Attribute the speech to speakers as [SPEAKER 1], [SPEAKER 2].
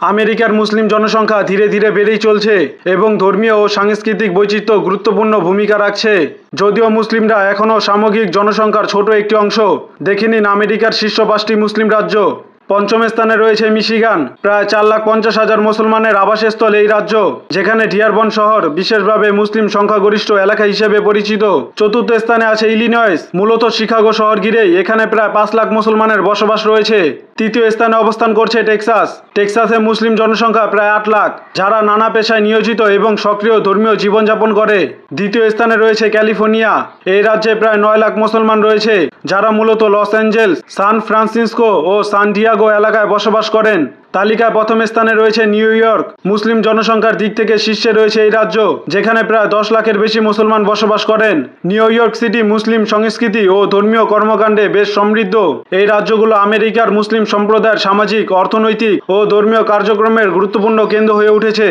[SPEAKER 1] আমেরিকার মুসলিম জনসংখ্যা ধীরে ধীরে বেড়েই চলছে এবং ধর্মীয় ও সাংস্কৃতিক বৈচিত্র্য গুরুত্বপূর্ণ ভূমিকা রাখছে। যদিও মুসলিমরা এখনও সামগ্রিক জনসংখ্যার ছোট একটি অংশ। দেখে নিন আমেরিকার শীর্ষ 5টি মুসলিম রাজ্য। পঞ্চম স্থানে রয়েছে মিশিগান, প্রায় 4,50,000 মুসলমানের আবাসস্থল এই রাজ্য, যেখানে ডিয়ারবন শহর বিশেষভাবে মুসলিম সংখ্যাগরিষ্ঠ এলাকা হিসেবে পরিচিত। চতুর্থ স্থানে আছে ইলিনয়েস, মূলত শিকাগো শহর ঘিরেই, এখানে প্রায় 5 লাখ মুসলমানের বসবাস রয়েছে। তৃতীয় স্থানে অবস্থান করছে টেক্সাস। টেক্সাসে মুসলিম জনসংখ্যা প্রায় 8 লাখ, যারা নানা পেশায় নিয়োজিত এবং সক্রিয় ধর্মীয় জীবনযাপন করে। দ্বিতীয় স্থানে রয়েছে ক্যালিফোর্নিয়া। এই রাজ্যে প্রায় 9 লাখ মুসলমান রয়েছে, যারা মূলত লস অ্যাঞ্জেলস, সান ফ্রান্সিসকো ও সান ডিয়েগো এলাকায় বসবাস করেন। তালিকায় প্রথম স্থানে রয়েছে নিউ ইয়র্ক। মুসলিম জনসংখ্যার দিক থেকে শীর্ষে রয়েছে এই রাজ্য, যেখানে প্রায় 10 লাখের বেশি মুসলমান বসবাস করেন। নিউ ইয়র্ক সিটি মুসলিম সংস্কৃতি ও ধর্মীয় কর্মকাণ্ডে বেশ সমৃদ্ধ। এই রাজ্যগুলো আমেরিকার মুসলিম সম্প্রদায়ের সামাজিক, অর্থনৈতিক ও ধর্মীয় কার্যক্রমের গুরুত্বপূর্ণ কেন্দ্র হয়ে উঠেছে।